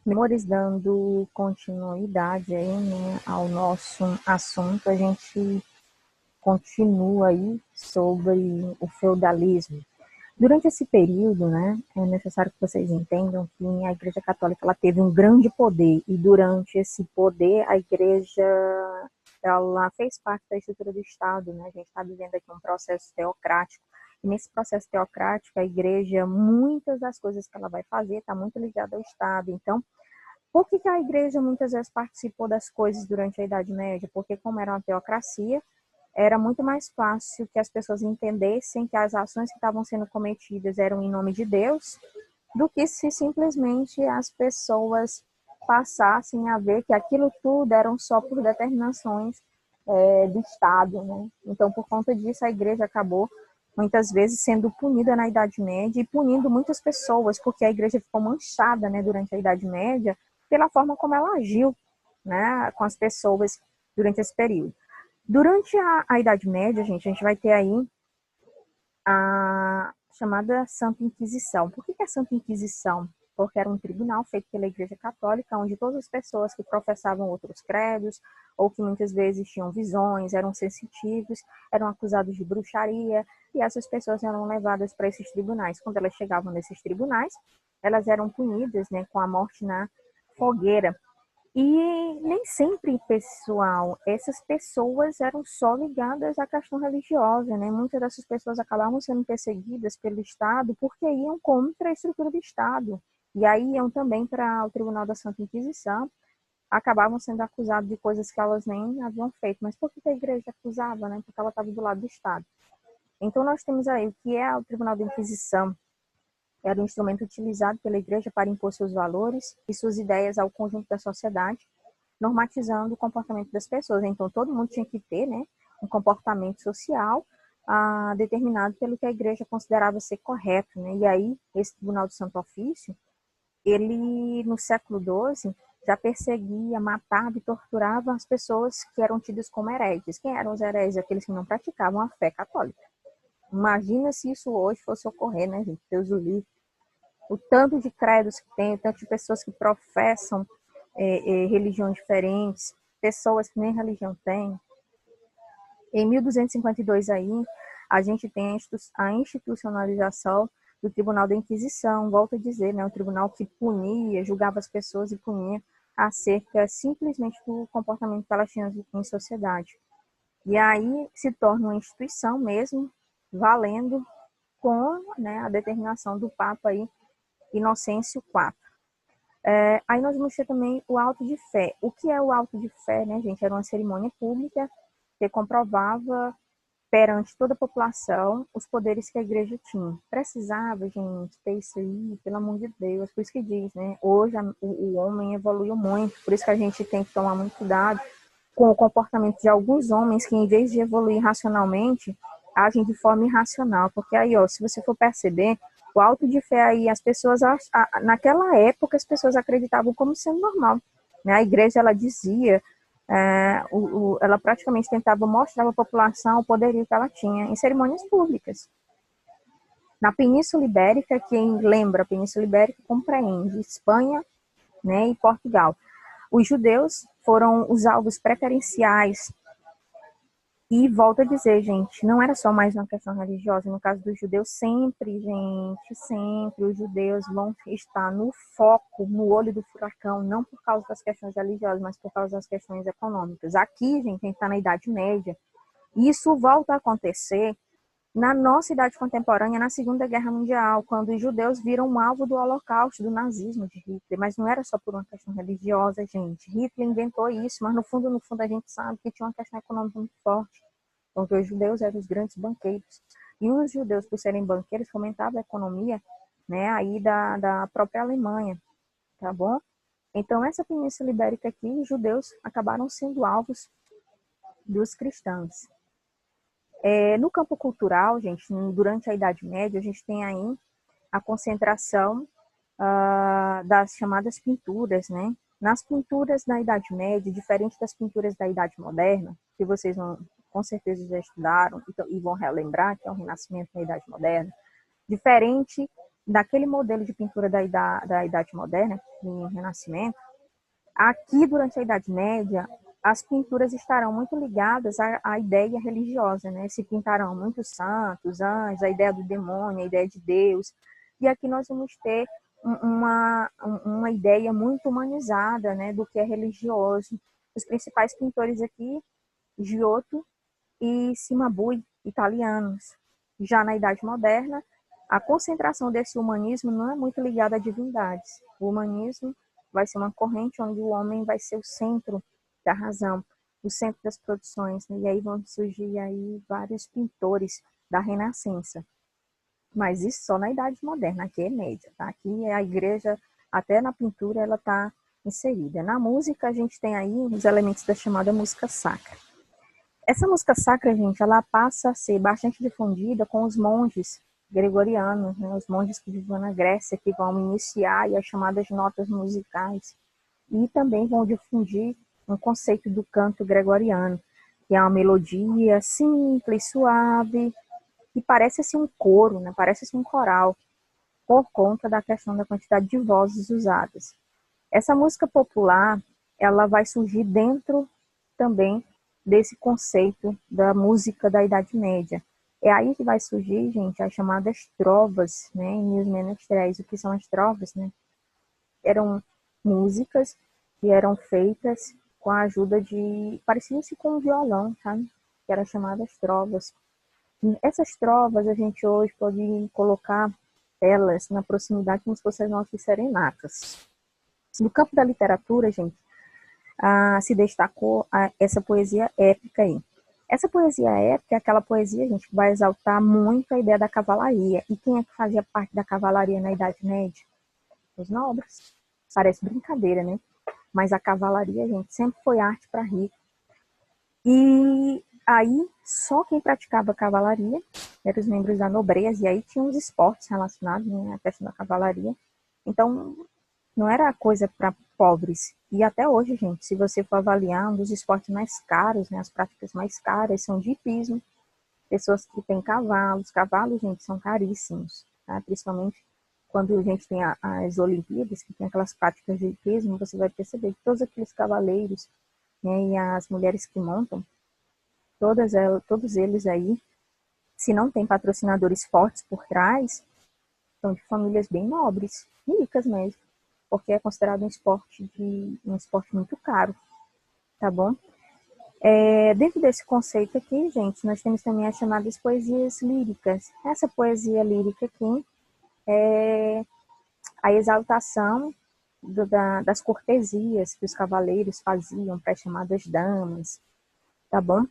Memores, dando continuidade aí, né, ao nosso assunto, a gente continua aí sobre o feudalismo. Durante esse período, né, é necessário que vocês entendam que a Igreja Católica ela teve um grande poder e durante esse poder a Igreja ela fez parte da estrutura do Estado, né? A gente está vivendo aqui um processo teocrático e nesse processo teocrático a Igreja, muitas das coisas que ela vai fazer está muito ligada ao Estado. Então, por que a Igreja muitas vezes participou das coisas durante a Idade Média? Porque como era uma teocracia, era muito mais fácil que as pessoas entendessem que as ações que estavam sendo cometidas eram em nome de Deus, do que se simplesmente as pessoas passassem a ver que aquilo tudo eram só por determinações do Estado, né? Então, por conta disso, a igreja acabou muitas vezes sendo punida na Idade Média e punindo muitas pessoas, porque a igreja ficou manchada, né, durante a Idade Média pela forma como ela agiu, né, com as pessoas durante esse período. Durante a Idade Média, gente, a gente vai ter aí a chamada Santa Inquisição. Por que é a Santa Inquisição? Porque era um tribunal feito pela Igreja Católica, onde todas as pessoas que professavam outros credos, ou que muitas vezes tinham visões, eram sensitivos, eram acusados de bruxaria, e essas pessoas eram levadas para esses tribunais. Quando elas chegavam nesses tribunais, elas eram punidas, né, com a morte na fogueira. E nem sempre, pessoal, essas pessoas eram só ligadas à questão religiosa, né? Muitas dessas pessoas acabavam sendo perseguidas pelo Estado porque iam contra a estrutura do Estado. E aí iam também para o Tribunal da Santa Inquisição, acabavam sendo acusados de coisas que elas nem haviam feito. Mas por que a igreja acusava, né? Porque ela estava do lado do Estado. Então nós temos aí o que é o Tribunal da Inquisição. Era um instrumento utilizado pela igreja para impor seus valores e suas ideias ao conjunto da sociedade, normatizando o comportamento das pessoas. Então, todo mundo tinha que ter, né, um comportamento social determinado pelo que a igreja considerava ser correto, né? E aí, esse Tribunal do Santo Ofício, ele, no século XII, já perseguia, matava e torturava as pessoas que eram tidas como hereges. Quem eram os hereges? Aqueles que não praticavam a fé católica. Imagina se isso hoje fosse ocorrer, né, gente? Deus o livre. O tanto de credos que tem, o tanto de pessoas que professam religiões diferentes, pessoas que nem religião têm. Em 1252 aí, a gente tem a institucionalização do Tribunal da Inquisição, volto a dizer, né, um tribunal que punia, julgava as pessoas e punia acerca simplesmente do comportamento que elas tinham em sociedade. E aí se torna uma instituição mesmo, valendo com, né, a determinação do Papa aí, Inocêncio IV. Aí nós vamos ter também o auto de fé. O que é o auto de fé, né, gente? Era uma cerimônia pública que comprovava perante toda a população os poderes que a igreja tinha. Precisava, gente, ter isso aí, pelo amor de Deus. Por isso que diz, né? Hoje o homem evoluiu muito, por isso que a gente tem que tomar muito cuidado com o comportamento de alguns homens que, em vez de evoluir racionalmente, agem de forma irracional. Porque aí, ó, se você for perceber, o auto de fé aí, as pessoas, naquela época, as pessoas acreditavam como sendo normal. Né? A igreja, ela dizia, ela praticamente tentava mostrar à população o poderio que ela tinha em cerimônias públicas. Na Península Ibérica, quem lembra, a Península Ibérica compreende Espanha, né, e Portugal. Os judeus foram os alvos preferenciais. E volto a dizer, gente, não era só mais uma questão religiosa. No caso dos judeus, sempre, gente, sempre os judeus vão estar no foco, no olho do furacão, não por causa das questões religiosas, mas por causa das questões econômicas. Aqui, gente, a gente está na Idade Média. E isso volta a acontecer na nossa idade contemporânea, na Segunda Guerra Mundial, quando os judeus viram um alvo do Holocausto, do nazismo de Hitler, mas não era só por uma questão religiosa, gente. Hitler inventou isso, mas no fundo, a gente sabe que tinha uma questão econômica muito forte, porque os judeus eram os grandes banqueiros. E os judeus, por serem banqueiros, fomentavam a economia, né, aí da própria Alemanha, tá bom? Então, essa Península Ibérica aqui, os judeus acabaram sendo alvos dos cristãos. No campo cultural, gente, durante a Idade Média, a gente tem aí a concentração das chamadas pinturas, né? Nas pinturas da Idade Média, diferente das pinturas da Idade Moderna, que vocês com certeza já estudaram e vão relembrar, que é o Renascimento na Idade Moderna, diferente daquele modelo de pintura da Idade Moderna, do Renascimento, aqui, durante a Idade Média, as pinturas estarão muito ligadas à ideia religiosa, né? Se pintarão muitos santos, anjos, a ideia do demônio, a ideia de Deus. E aqui nós vamos ter uma ideia muito humanizada, né, do que é religioso. Os principais pintores aqui, Giotto e Cimabue, italianos. Já na Idade Moderna, a concentração desse humanismo não é muito ligada a divindades. O humanismo vai ser uma corrente onde o homem vai ser o centro da razão, o centro das produções, né? E aí vão surgir aí vários pintores da Renascença. Mas isso só na Idade Moderna, aqui é média, tá? Aqui a igreja, até na pintura, ela está inserida. Na música, a gente tem aí os elementos da chamada música sacra. Essa música sacra, gente, ela passa a ser bastante difundida com os monges gregorianos, né? Os monges que viviam na Grécia, que vão iniciar as chamadas notas musicais. E também vão difundir um conceito do canto gregoriano, que é uma melodia simples, suave, que parece assim um coro, né? Parece assim um coral, por conta da questão da quantidade de vozes usadas. Essa música popular, ela vai surgir dentro também desse conceito da música da Idade Média. É aí que vai surgir, gente, as chamadas trovas, né, em os menestréis. O que são as trovas, né? Eram músicas que eram feitas com a ajuda de... pareciam-se com um violão, sabe? Que eram chamadas trovas. E essas trovas, a gente hoje pode colocar elas na proximidade como se fossem as nossas serenatas. No campo da literatura, gente, se destacou essa poesia épica aí. Essa poesia épica é aquela poesia, gente, que vai exaltar muito a ideia da cavalaria. E quem é que fazia parte da cavalaria na Idade Média? Os nobres. Parece brincadeira, né? Mas a cavalaria, gente, sempre foi arte para rico. E aí, só quem praticava cavalaria eram os membros da nobreza, e aí tinha os esportes relacionados, né, à questão da cavalaria. Então, não era coisa para pobres. E até hoje, gente, se você for avaliar, um dos esportes mais caros, né, as práticas mais caras são de hipismo. Pessoas que têm cavalos. Cavalos, gente, são caríssimos, tá? Principalmente quando a gente tem as Olimpíadas, que tem aquelas práticas de hipismo, você vai perceber que todos aqueles cavaleiros, né, e as mulheres que montam, todos eles aí, se não tem patrocinadores fortes por trás, são de famílias bem nobres, ricas mesmo, porque é considerado um esporte muito caro, tá bom? Dentro desse conceito aqui, gente, nós temos também as chamadas poesias líricas. Essa poesia lírica aqui é a exaltação das cortesias que os cavaleiros faziam para as chamadas damas, tá bom?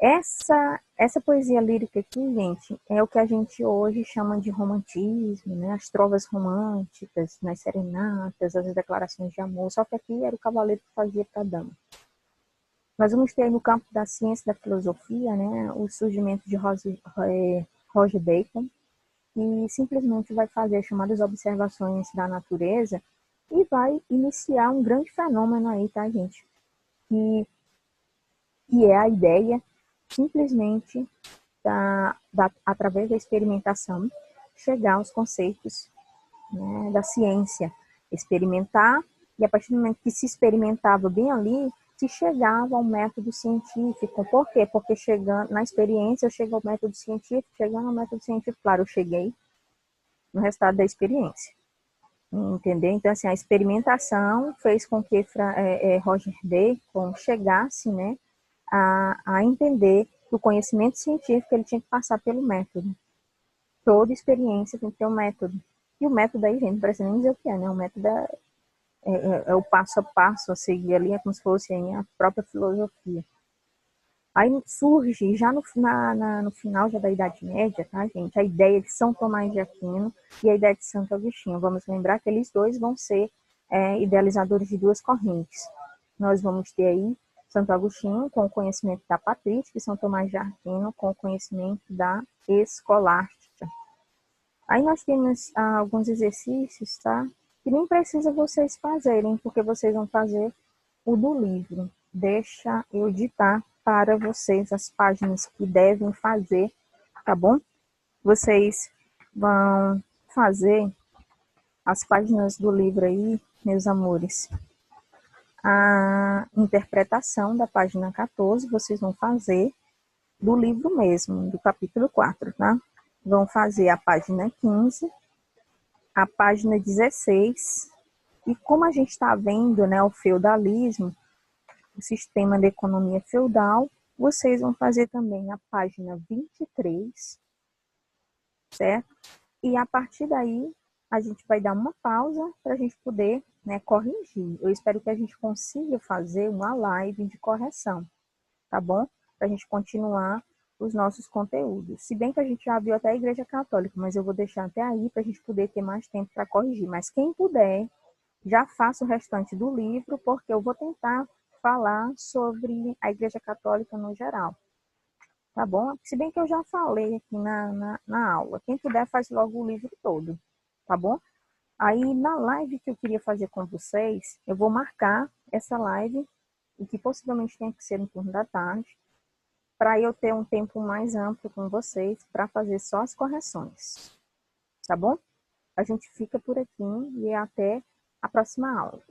Essa poesia lírica aqui, gente, é o que a gente hoje chama de romantismo, né? As trovas românticas, nas serenatas, as declarações de amor, só que aqui era o cavaleiro que fazia para a dama. Nós vamos ter no campo da ciência e da filosofia, né, o surgimento de Roger Bacon, que simplesmente vai fazer as chamadas observações da natureza e vai iniciar um grande fenômeno aí, tá, gente? Que é a ideia, simplesmente, através da experimentação, chegar aos conceitos, né, da ciência. Experimentar, e a partir do momento que se experimentava bem ali, se chegava ao método científico. Por quê? Porque chegando na experiência, eu chego ao método científico, chegando ao método científico, claro, eu cheguei no resultado da experiência. Entendeu? Então, assim, a experimentação fez com que Roger Bacon chegasse, né, a entender que o conhecimento científico ele tinha que passar pelo método. Toda experiência tem que ter um método. E o método aí, gente, não precisa nem dizer o que é, né? O método é o passo a passo a seguir ali, é como se fosse aí a própria filosofia. Aí surge, já no final já da Idade Média, tá, gente, a ideia de São Tomás de Aquino e a ideia de Santo Agostinho. Vamos lembrar que eles dois vão ser idealizadores de duas correntes. Nós vamos ter aí Santo Agostinho com o conhecimento da patrística e São Tomás de Aquino com o conhecimento da escolástica. Aí nós temos alguns exercícios, tá? Que nem precisa vocês fazerem, porque vocês vão fazer o do livro. Deixa eu ditar para vocês as páginas que devem fazer, tá bom? Vocês vão fazer as páginas do livro aí, meus amores. A interpretação da página 14, vocês vão fazer do livro mesmo, do capítulo 4, tá? Vão fazer a página 15, a página 16, e como a gente está vendo, né, o feudalismo, o sistema de economia feudal, vocês vão fazer também a página 23, certo? E a partir daí, a gente vai dar uma pausa para a gente poder, né, corrigir. Eu espero que a gente consiga fazer uma live de correção, tá bom? Para a gente continuar os nossos conteúdos. Se bem que a gente já viu até a Igreja Católica, mas eu vou deixar até aí para a gente poder ter mais tempo para corrigir. Mas quem puder, já faça o restante do livro, porque eu vou tentar falar sobre a Igreja Católica no geral. Tá bom? Se bem que eu já falei aqui na aula. Quem puder, faz logo o livro todo. Tá bom? Aí, na live que eu queria fazer com vocês, eu vou marcar essa live, e que possivelmente tem que ser no turno da tarde, para eu ter um tempo mais amplo com vocês para fazer só as correções. Tá bom? A gente fica por aqui e até a próxima aula.